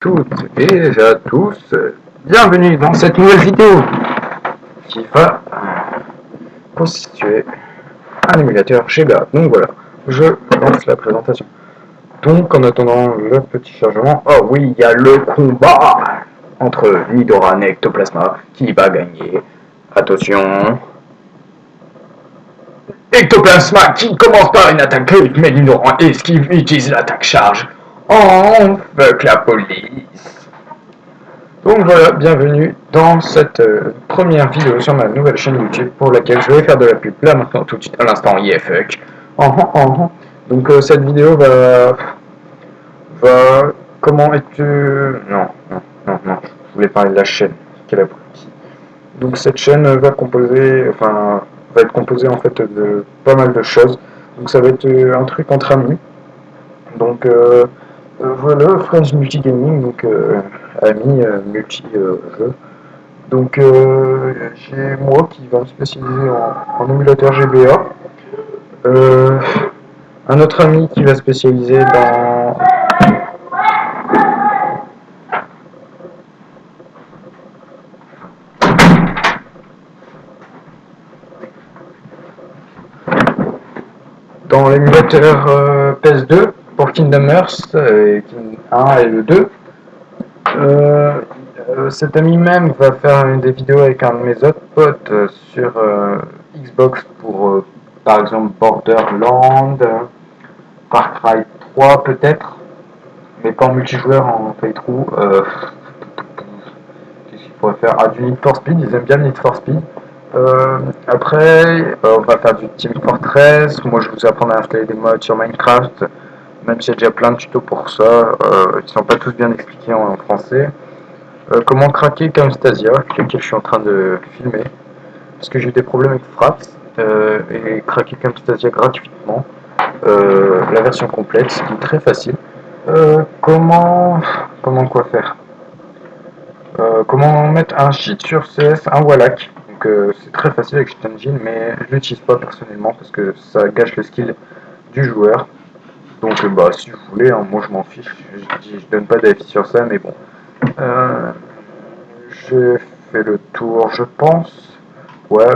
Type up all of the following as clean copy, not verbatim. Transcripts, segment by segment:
Toutes et à tous, bienvenue dans cette nouvelle vidéo qui va constituer un émulateur GBA. Donc voilà, je lance la présentation. Donc en attendant le petit chargement, oh oui, il y a le combat entre Nidoran et Ectoplasma qui va gagner. Attention, Ectoplasma qui commence par une attaque brute, mais Nidoran esquive, utilise l'attaque charge. Oh, fuck la police. Donc voilà, bienvenue dans cette première vidéo sur ma nouvelle chaîne YouTube pour laquelle je vais faire de la pub là maintenant tout de suite à l'instant, yeah fuck. Donc cette vidéo va... Comment es-tu... Non, je voulais parler de la chaîne, quelle abruti. Donc cette chaîne va être composée en fait de pas mal de choses. Donc ça va être un truc entre amis. Donc voilà, Friends Multigaming, donc amis multi-jeux. Donc j'ai moi qui va me spécialiser en émulateur GBA. Un autre ami qui va spécialiser dans l'émulateur PS2 pour Kingdom Hearts 1 et le 2. Cet ami même va faire des vidéos avec un de mes autres potes sur Xbox pour par exemple Borderlands, Far Cry 3 peut-être, mais pas en multijoueur, en playthrough. Qu'est-ce qu'il pourrait faire? Ah, du Need for Speed, ils aiment bien Need for Speed. Après, on va faire du Team Fortress. Moi, je vous apprends à installer des mods sur Minecraft, même s'il y a déjà plein de tutos pour ça. Ils sont pas tous bien expliqués en français. Comment craquer Camstasia, lequel je suis en train de filmer, parce que j'ai eu des problèmes avec Fraps, et craquer Camstasia gratuitement, la version complète, ce qui est très facile. Comment quoi faire? Comment mettre un cheat sur CS, un Wallach. Donc c'est très facile avec Cheat Engine, mais je l'utilise pas personnellement parce que ça gâche le skill du joueur. Donc bah si vous voulez, hein, moi je m'en fiche, je donne pas d'avis sur ça, mais bon. J'ai fait le tour, je pense. Ouais,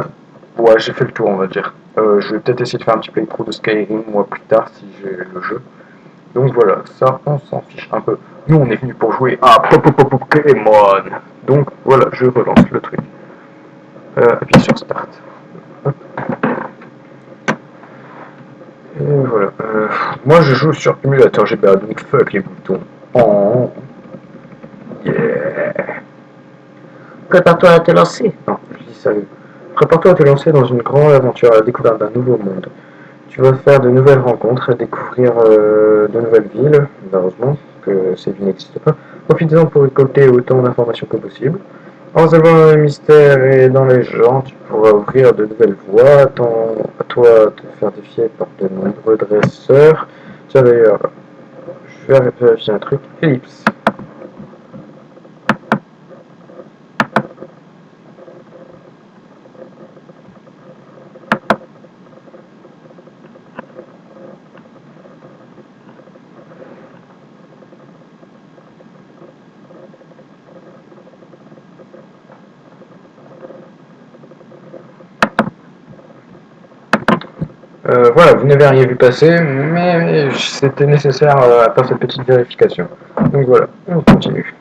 j'ai fait le tour, on va dire. Je vais peut-être essayer de faire un petit playthrough de Skyrim, moi, plus tard, si j'ai le jeu. Donc voilà, ça, on s'en fiche un peu. Nous, on est venu pour jouer à Pokémon. Donc voilà, je relance le truc. Appuie sur Start. Hop. Et voilà. Moi, je joue sur émulateur GBA, donc fuck les boutons. Oh, yeah. Prépare-toi à te lancer. Non, je dis salut. Prépare-toi à te lancer dans une grande aventure à la découverte d'un nouveau monde. Tu vas faire de nouvelles rencontres et découvrir de nouvelles villes, malheureusement, que ces villes n'existent pas. Profitez-en pour récolter autant d'informations que possible. En résolvant les mystères et dans les gens, tu pourras ouvrir de nouvelles voies. Attends à toi de te faire défier par de nombreux dresseurs. Tiens d'ailleurs, je vais vérifier un truc. Ellipse. Voilà, vous n'avez rien vu passer, mais c'était nécessaire à faire cette petite vérification. Donc voilà, on continue.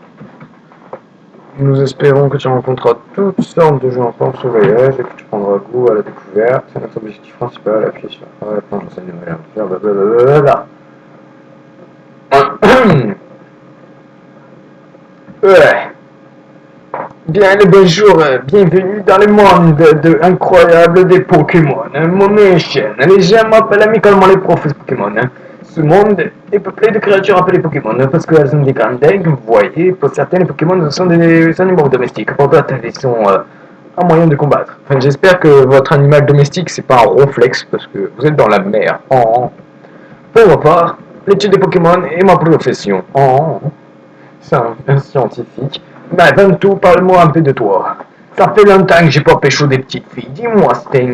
Nous espérons que tu rencontreras toutes sortes de gens en ce voyage et que tu prendras goût à la découverte. C'est notre objectif principal, appuyer sur la planche de nouvelle aventure, blablabla. Ouais. Bien le bonjour, bienvenue dans le monde incroyable des Pokémon. Mon chaîne, les gens m'appellent amicalement les profs Pokémon. Ce monde est peuplé de créatures appelées Pokémon parce qu'elles ont des grandes ailes, vous voyez. Pour certains, les Pokémon sont des animaux domestiques. Pour d'autres, ils sont un moyen de combattre. Enfin, j'espère que votre animal domestique, c'est pas un ronflex parce que vous êtes dans la mer. Pour ma part, l'étude des Pokémon est ma profession. C'est un scientifique. Mais avant tout, parle-moi un peu de toi. Ça fait longtemps que j'ai pas pécho des petites filles. Dis-moi, c'était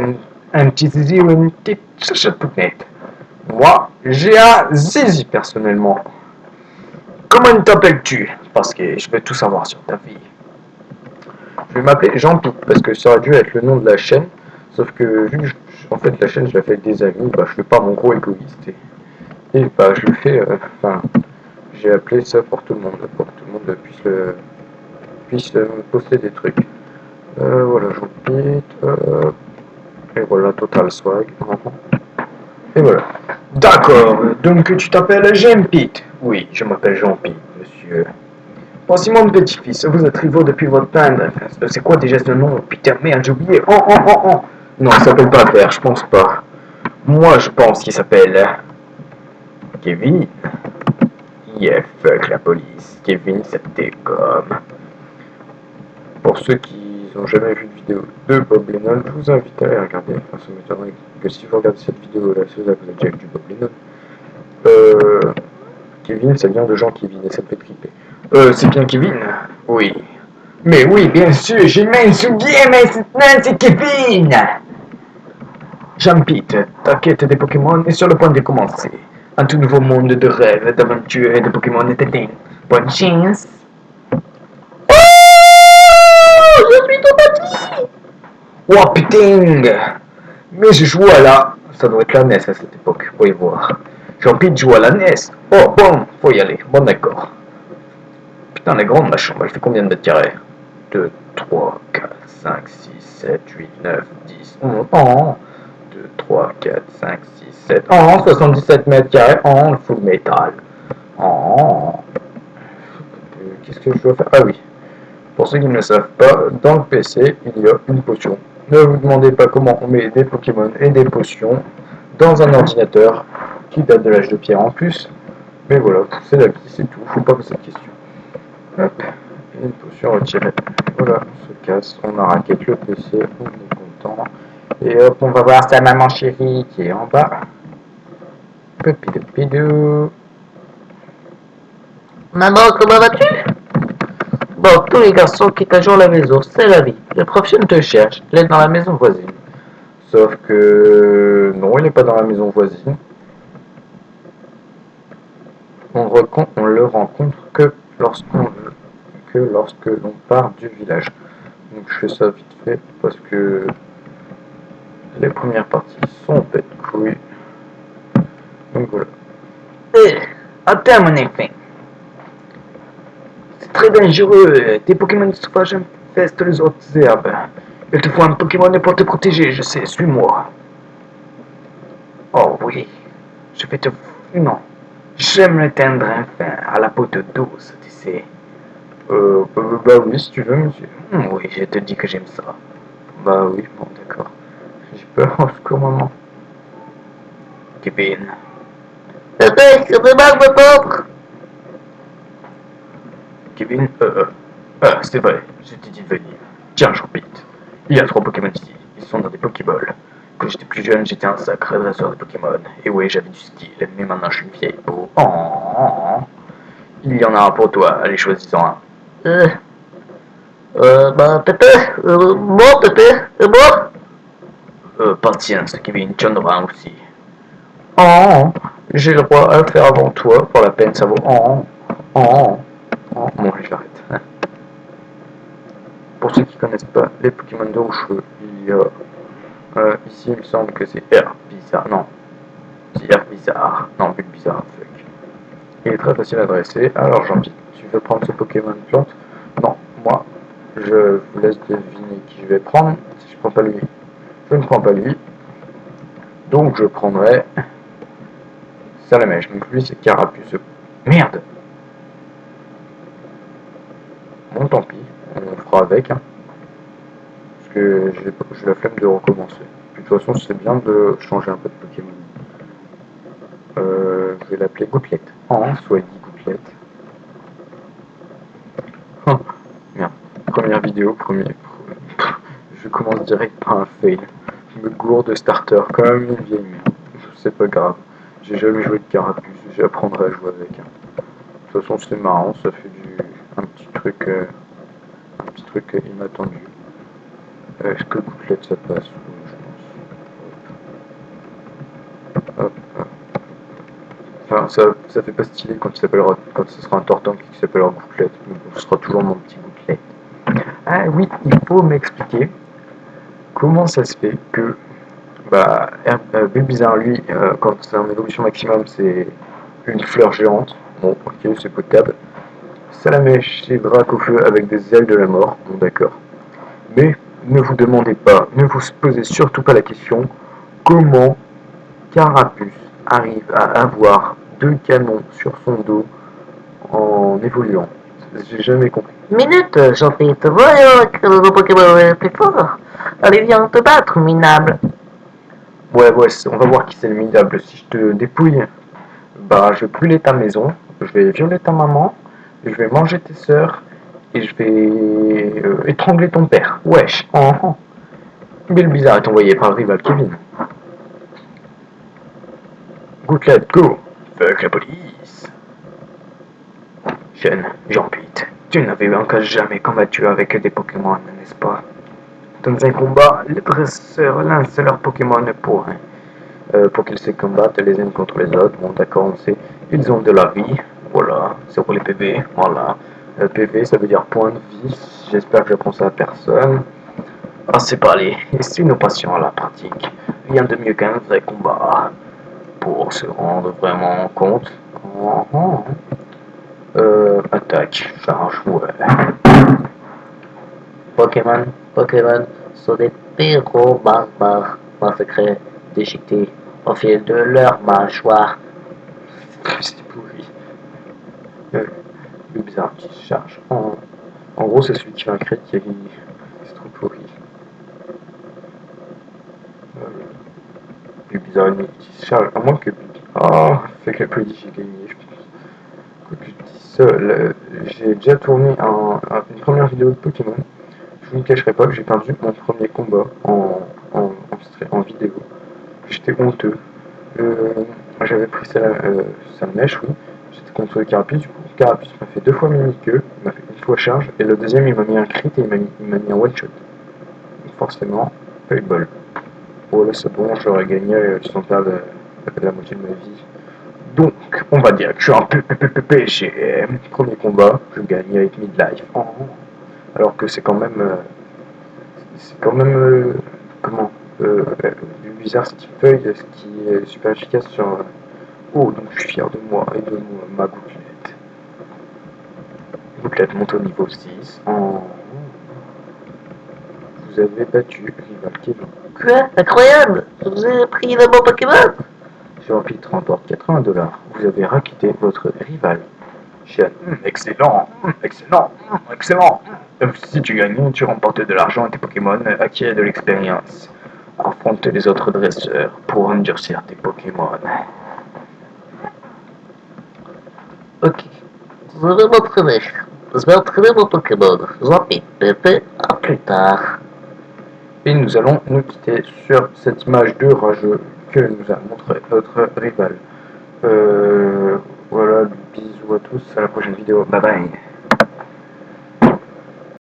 un petit zizi ou une petite chachoupette. Moi, j'ai un zizi personnellement. Comment t'appelles-tu? parce que je veux tout savoir sur ta vie. Je vais m'appeler Jean-Pete parce que ça aurait dû être le nom de la chaîne, sauf que vu que en fait la chaîne je la fais avec des amis, bah je fais pas mon gros égoïste et bah je le fais, enfin j'ai appelé ça pour que tout le monde puisse me poster des trucs. Voilà Jean-Pete, et voilà Total Swag, et voilà. D'accord, donc tu t'appelles Jean-Pete? Oui, je m'appelle Jean-Pete, monsieur. Voici mon petit-fils, vous êtes rivaux depuis votre tendre. C'est quoi déjà ce nom? Putain, merde, j'ai oublié. Oh. Non, il s'appelle pas Père, je pense pas. Moi, je pense qu'il s'appelle Kevin. Yeah, fuck la police. Kevin, c'était comme. Pour ceux qui n'ont jamais vu de vidéo de Bob Lennon, je vous invite à aller regarder. Enfin, ça m'étonnerait que si vous regardez cette vidéo-là, c'est là que vous avez déjà vu du Bob Lennon. Kevin, ça vient de Jean Kevin et ça me fait triper. C'est bien Kevin? Oui. Mais oui, bien sûr, je m'en souviens maintenant, c'est Kevin! Jean-Pete, ta quête des Pokémon est sur le point de commencer. Un tout nouveau monde de rêves, d'aventures et de Pokémon est atteint. Bonne chance! Oh! Je suis tout petit! Oh putain! Mais je joue à la... Ça doit être la NES à cette époque, faut y voir. Jean-Pete joue à la NES. Oh bon, faut y aller. Bon d'accord. Putain, elle est grande ma chambre, elle fait combien de mètres carrés? 2, 3, 4, 5, 6, 7, 8, 9, 10, 11, oh 2, 3, 4, 5, 6, 7, oh 77 mètres carrés, oh le full metal. Oh. Qu'est-ce que je dois faire? Ah oui. Pour ceux qui ne le savent pas, dans le PC, il y a une potion. Ne vous demandez pas comment on met des Pokémon et des potions dans un ordinateur qui date de l'âge de pierre en plus. Mais voilà, c'est la vie, c'est tout. Faut pas poser de questions. Hop, une potion retirée. Voilà, on se casse, on a raquette le PC, on est content. Et hop, on va voir sa maman chérie qui est en bas. Pipidou. Maman, comment vas-tu? Bon, tous les garçons quittent un jour la maison, c'est la vie. Le professeur te cherche, il est dans la maison voisine. Sauf que non, il n'est pas dans la maison voisine. On le rencontre que lorsque l'on part du village. Donc je fais ça vite fait parce que les premières parties sont bêtes couilles. Donc voilà. Attends mon enfant. C'est très dangereux. Tes Pokémon sauvages infestent les autres herbes. Il te faut un Pokémon pour te protéger, je sais, suis-moi. Oh oui. Je vais te... Non. J'aime le tendre enfin à la peau de douce, tu sais. Bah oui, si tu veux, monsieur. Oui, je te dis que j'aime ça. Bah oui, bon, d'accord. J'ai peur en ce moment. Kevin. Papa, c'est mal me pauvre. Kevin, c'est vrai, je t'ai dit de venir. Tiens, Jean-Pete. Il y a 3 Pokémon ici. Ils sont dans des Pokéballs. Quand j'étais plus jeune, j'étais un sacré dresseur de Pokémon. Et ouais, j'avais du skill, mais maintenant je suis une vieille peau. Oh. Il y en a un pour toi, allez, choisis-en un. Bah, Pépé, bon, Pépé, et moi? Patience, Kevin, tu en auras un aussi. Oh, j'ai le droit à le faire avant toi, pour la peine, ça vaut. Bon, j'arrête. Pour ceux qui connaissent pas les Pokémon de rouge, il y a. Ici, il me semble que c'est R bizarre. Non, c'est R bizarre. Non, but bizarre, fuck. Il est très facile à dresser. Alors, Jean-Pierre, tu veux prendre ce Pokémon plante? Non, moi, je vous laisse deviner qui je vais prendre. Si je prends pas lui, je ne prends pas lui. Donc, je prendrai Salamèche. Donc, lui, c'est Carapuce. Merde! Bon, tant pis, on fera avec. Hein, parce que j'ai la flemme de recommencer. De toute façon, c'est bien de changer un peu de Pokémon. Je vais l'appeler Gouttelette. Soit dit Gouttelette. Oh, merde. Première vidéo, Je commence direct par un fail. Je me gourde de starter comme une vieille merde. C'est pas grave. J'ai jamais joué de Carapuce, j'apprendrai à jouer avec. Hein. De toute façon, c'est marrant, ça fait un petit truc inattendu. Est-ce que Gouttelette ça passe? Oui, je pense. Hop, hop. Enfin, ça fait pas stylé quand ce sera un tortank qui s'appellera Gouttelette. Donc, ce sera toujours mon petit Gouttelette. Ah oui, il faut m'expliquer comment ça se fait que Bulbizarre, lui, quand c'est en évolution maximum, c'est une fleur géante. Bon, ok, c'est potable. Salamèche, c'est Dracofeu avec des ailes de la mort. Bon, d'accord. Mais ne vous demandez pas, ne vous posez surtout pas la question comment Carapuce arrive à avoir 2 canons sur son dos en évoluant. J'ai jamais compris. Minute, Jean-Philippe, voyons que le Pokémon est plus fort. Allez, viens te battre, minable. Ouais, on va voir qui c'est le minable. Si je te dépouille, bah je vais brûler ta maison, je vais violer ta maman, je vais manger tes sœurs et je vais étrangler ton père. Wesh. Mais le bizarre est envoyé par le rival Kevin. Gouttelette, go. Fuck la police. Jeune, Jean-Pete, tu n'avais encore jamais combattu avec des Pokémon, n'est-ce pas? Dans un combat, les dresseurs lancent leurs Pokémon pour qu'ils se combattent les uns contre les autres. Bon, d'accord, on sait. Ils ont de la vie. Voilà, c'est pour les PV. Voilà. PV, ça veut dire point de vie. J'espère que j'apprends ça à personne. Ah, c'est parlé. Et si nous passions à la pratique, rien de mieux qu'un vrai combat pour se rendre vraiment compte. Attaque, charge, ouais. Pokémon sont des pyro barbares massacrés, déchiquetés au fil de leur mâchoire. C'est pourri. Le bizarre qui se charge. En gros, c'est celui qui fait un crit qui c'est trop pourri. Le bizarre qui se charge. À moins que. Oh, fait que la police j'ai gagné. Quand je dis ça, j'ai déjà tourné une première vidéo de Pokémon. Je vous ne cacherai pas que j'ai perdu mon premier combat en vidéo. J'étais honteux. J'avais pris sa mèche, oui. J'étais contre Carapuce, du coup. Carapuce m'a fait 2 fois mini-queue, il m'a fait une fois charge, et le deuxième il m'a mis un crit et il m'a mis un one-shot. Donc forcément, pas eu de bol. Bon là c'est bon, j'aurais gagné sans perdre la moitié de ma vie. Donc, on va dire que je suis un PPPG. Premier combat, je gagne avec Midlife. Alors que c'est quand même. Comment Du bizarre Steve Feuille, ce qui est super efficace sur. Oh, donc je suis fier de moi et de ma gouttelette. Gouttelette monte au niveau 6. Vous avez battu Rival Kevin. Quoi? Incroyable! Vous avez pris le bon Pokémon? Jean-Pete remporte 80 $. Vous avez raquetté votre rival. Chien. Excellent, excellent, excellent. Si tu gagnes, tu remportes de l'argent et tes Pokémon acquièrent de l'expérience. Affronte les autres dresseurs pour endurcir tes Pokémon. Ok. Je vais m'entraîner. Je vais entraîner mon Pokémon. Jean-Philippe, Pépé, à plus tard. Et nous allons nous quitter sur cette image de rageux que nous a montré notre rival. Voilà, bisous à tous, à la prochaine vidéo. Bye bye.